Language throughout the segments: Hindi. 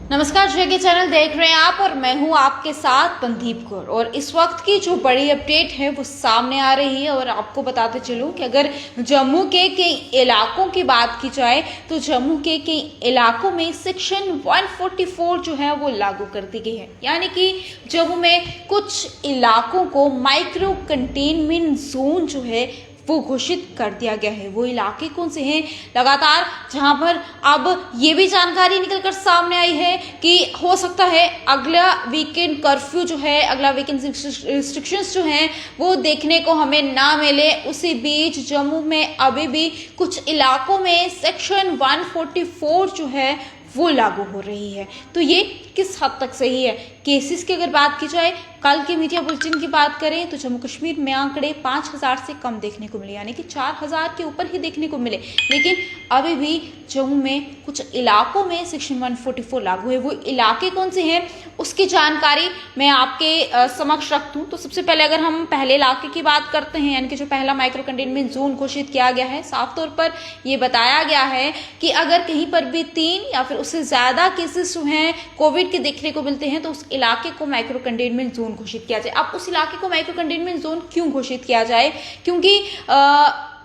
नमस्कार, जय के चैनल देख रहे हैं आप और मैं हूं आपके साथ मनदीप कौर। और इस वक्त की जो बड़ी अपडेट है वो सामने आ रही है और आपको बताते चलूं कि अगर जम्मू के कई इलाकों की बात की जाए तो जम्मू के कई इलाकों में सेक्शन 144 जो है वो लागू कर दी गई है। यानी कि जम्मू में कुछ इलाकों को माइक्रो कंटेनमेंट जोन जो है वो घोषित कर दिया गया है। वो इलाके कौन से हैं? लगातार जहां पर अब ये भी जानकारी निकल कर सामने आई है कि हो सकता है अगला वीकेंड कर्फ्यू जो है, अगला वीकेंड रिस्ट्रिक्शंस जो हैं वो देखने को हमें ना मिले। उसी बीच जम्मू में अभी भी कुछ इलाकों में सेक्शन 144 जो है वो लागू हो रही है। तो ये किस हद तक सही है? केसेस की अगर बात की जाए, कल के मीडिया बुलेटिन की बात करें तो जम्मू कश्मीर में आंकड़े 5000 से कम देखने को मिले, यानी कि 4000 के ऊपर ही देखने को मिले। लेकिन अभी भी जम्मू में कुछ इलाकों में सेक्शन 144 लागू है। वो इलाके कौन से हैं उसकी जानकारी मैं आपके समक्ष रख दूं। तो सबसे पहले अगर हम पहले इलाके की बात करते हैं, यानी कि जो पहला माइक्रो कंटेनमेंट जोन घोषित किया गया है, साफ तौर पर यह बताया गया है कि अगर कहीं पर भी 3 या फिर उससे ज्यादा केसेस जो हैं कोविड के देखने को मिलते हैं तो उस इलाके को माइक्रो कंटेनमेंट जोन घोषित किया जाए। अब उस इलाके को माइक्रो कंटेनमेंट जोन क्यों घोषित किया जाए? क्योंकि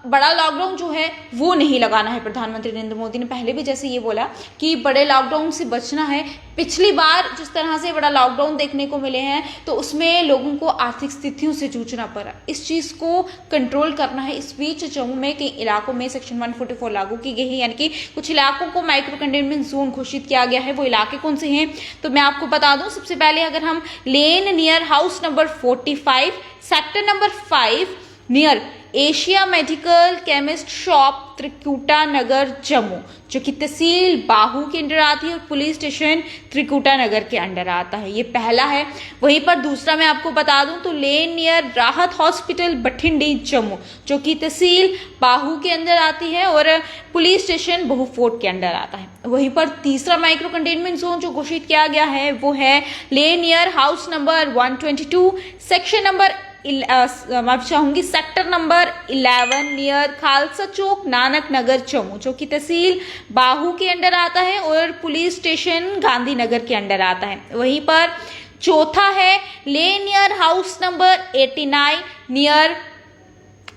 बड़ा लॉकडाउन जो है वो नहीं लगाना है। प्रधानमंत्री नरेंद्र मोदी ने पहले भी जैसे ये बोला कि बड़े लॉकडाउन से बचना है। पिछली बार जिस तरह से बड़ा लॉकडाउन देखने को मिले हैं तो उसमें लोगों को आर्थिक स्थितियों से जूझना पड़ा। इस चीज को कंट्रोल करना है। इस बीच जम्मू में कई इलाकों में सेक्शन 144 लागू की गई है, यानी कि कुछ इलाकों को माइक्रो कंटेनमेंट जोन घोषित किया गया है। वो इलाके कौन से हैं तो मैं आपको बता दूं। सबसे पहले अगर हम lane near house number 45, sector number 5 near Asia medical chemist shop, Trikuta Nagar, Jammu, जो कि तहसील बाहू के अंडर आती है और पुलिस स्टेशन त्रिकुटा नगर के अंडर आता है। ये पहला है। वहीं पर दूसरा मैं आपको बता दूं तो लेन नियर राहत हॉस्पिटल बठिंडी, जम्मू, जो कि तहसील बाहू के अंदर आती है और पुलिस स्टेशन बहु फोर्ट के अंडर आता है। वहीं पर तीसरा माइक्रो कंटेनमेंट जोन जो घोषित किया गया है वो है lane near house number 122, section number मैं चाहूंगी sector number 11 near Khalsa Chowk, Nanak Nagar, Jammu, जो कि तहसील बाहू के अंडर आता है और पुलिस स्टेशन गांधीनगर के अंडर आता है। वहीं पर चौथा है lane near house number 89 near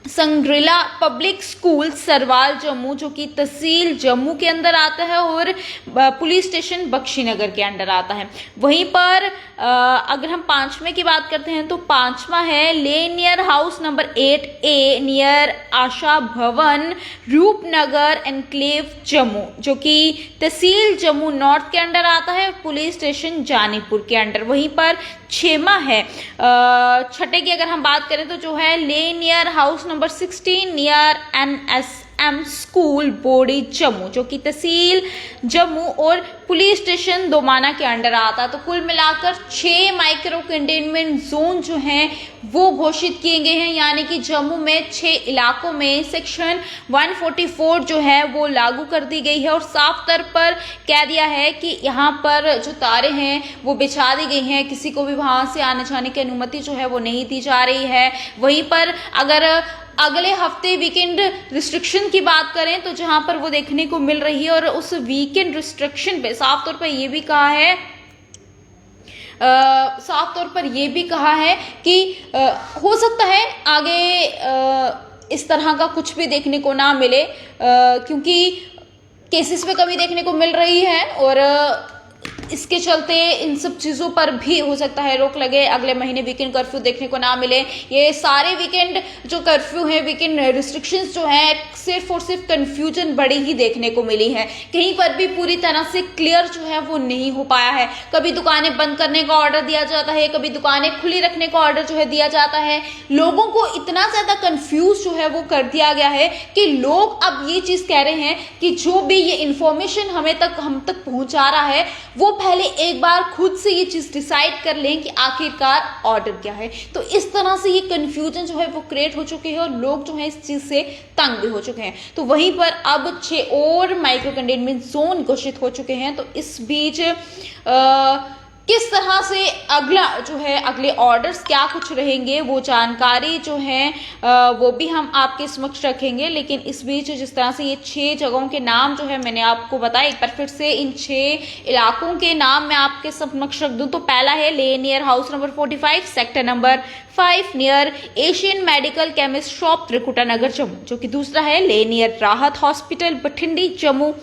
Shangrila public school, Sarwal, Jammu, जो कि तहसील जम्मू के अंदर आता है और पुलिस स्टेशन बख्शीनगर के अंदर आता है। वहीं पर अगर हम पांचवें की बात करते हैं तो पांचवा है lane near house number 8A near Asha Bhawan, Roopnagar enclave, Jammu, जो कि तहसील जम्मू नॉर्थ के अंदर आता है और पुलिस स्टेशन जानीपुर के अंदर। वहीं पर छेमा है, छठे की अगर हम बात करें तो जो है lane near house number 16 near NSM school, Bodi, Jammu, जो कि तहसील जम्मू और पुलिस स्टेशन दोमाना के अंडर आता है। तो कुल मिलाकर 6 माइक्रो कंटेनमेंट जोन जो हैं वो घोषित किए गए हैं, यानी कि जम्मू में 6 इलाकों में सेक्शन 144 जो है वो लागू कर दी गई है और साफ तौर पर कह दिया है कि यहाँ पर जो तारे हैं वो बिछा दी गई हैं। किसी को भी वहां से आने जाने की अनुमति जो है वो नहीं दी जा रही है। वहीं पर अगर अगले हफ्ते वीकेंड रिस्ट्रिक्शन की बात करें तो जहां पर वो देखने को मिल रही है और उस वीकेंड रिस्ट्रिक्शन पे साफ तौर पर ये भी कहा है कि हो सकता है आगे इस तरह का कुछ भी देखने को ना मिले, क्योंकि केसेस में कमी देखने को मिल रही है और इसके चलते इन सब चीज़ों पर भी हो सकता है रोक लगे। अगले महीने वीकेंड कर्फ्यू देखने को ना मिले। ये सारे वीकेंड जो कर्फ्यू है, वीकेंड रिस्ट्रिक्शंस जो है, सिर्फ और सिर्फ कंफ्यूजन बड़ी ही देखने को मिली है। कहीं पर भी पूरी तरह से क्लियर जो है वो नहीं हो पाया है। कभी दुकानें बंद करने का ऑर्डर दिया जाता है, कभी दुकानें खुली रखने का ऑर्डर जो है दिया जाता है। लोगों को इतना ज्यादा कंफ्यूज जो है वो कर दिया गया है कि लोग अब ये चीज कह रहे हैं कि जो भी ये इंफॉर्मेशन हम तक पहुंचा रहा है वो पहले एक बार खुद से ये चीज डिसाइड कर लें कि आखिरकार ऑर्डर क्या है। तो इस तरह से ये कंफ्यूजन जो है वो क्रिएट हो चुकी है और लोग जो है इस चीज से तंग भी हो चुके हैं। तो वहीं पर अब 6 और माइक्रो कंटेनमेंट जोन घोषित हो चुके हैं। तो इस बीच किस तरह से अगला जो है अगले ऑर्डर्स क्या कुछ रहेंगे वो जानकारी जो है वो भी हम आपके समक्ष रखेंगे। लेकिन इस बीच जिस तरह से ये 6 जगहों के नाम जो है मैंने आपको बताया, एक बार फिर से इन 6 इलाकों के नाम मैं आपके समक्ष रख दूं तो पहला है lane near house number 45 sector number 5 near Asian medical chemist shop Trikuta Nagar Jammu, जो कि दूसरा है ले नियर राहत हॉस्पिटल बठिंडी जम्मू,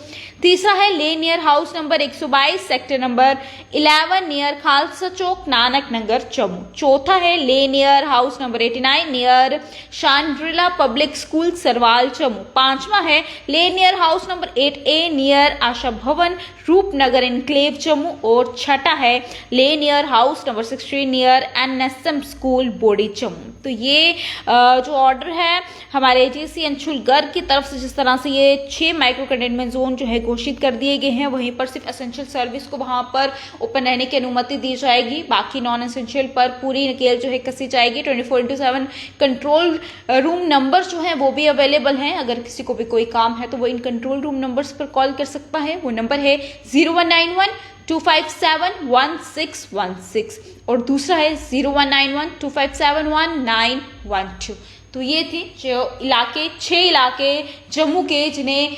तीसरा है lane near house number 122 sector number 11 near Khalsa Chowk Nanak Nagar Jammu, चौथा है lane near house number 89 near Shangrila public school Sarwal Jammu, पांचवा है lane near house number 8A near Asha Bhawan Roopnagar enclave Jammu, और छठा है lane near house number 16 near NSM school Bodi Jammu. तो ये जो ऑर्डर है हमारे एजेंसी अंशुल गर्ग की तरफ से, जिस तरह से ये 6 माइक्रो कंटेनमेंट जोन जो है घोषित कर दिए गए हैं, वहीं पर सिर्फ एसेंशियल सर्विस को वहां पर ओपन रहने की अनुमति दी जाएगी, बाकी नॉन एसेंशियल पर पूरी नकेल जो है कसी जाएगी। 24/7 कंट्रोल रूम नंबर जो है वो भी अवेलेबल हैं। अगर किसी को भी कोई काम है तो वो इन कंट्रोल रूम नंबर्स पर कॉल कर सकता है। वो नंबर है 0191-257-1616 और दूसरा है 0191-257-1912। तो ये थी जो इलाके 6 इलाके जम्मू के जिनमें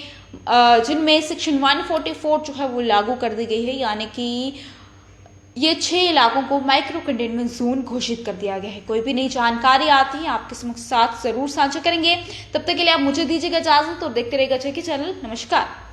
सेक्शन 144 जो है वो लागू कर दी गई है, यानी कि ये 6 इलाकों को माइक्रो कंटेनमेंट जोन घोषित कर दिया गया है। कोई भी नई जानकारी आती है आपके साथ जरूर साझा करेंगे। तब तक के लिए आप मुझे दीजिएगा इजाजत और देखते रहिएगा चेकी चैनल। नमस्कार।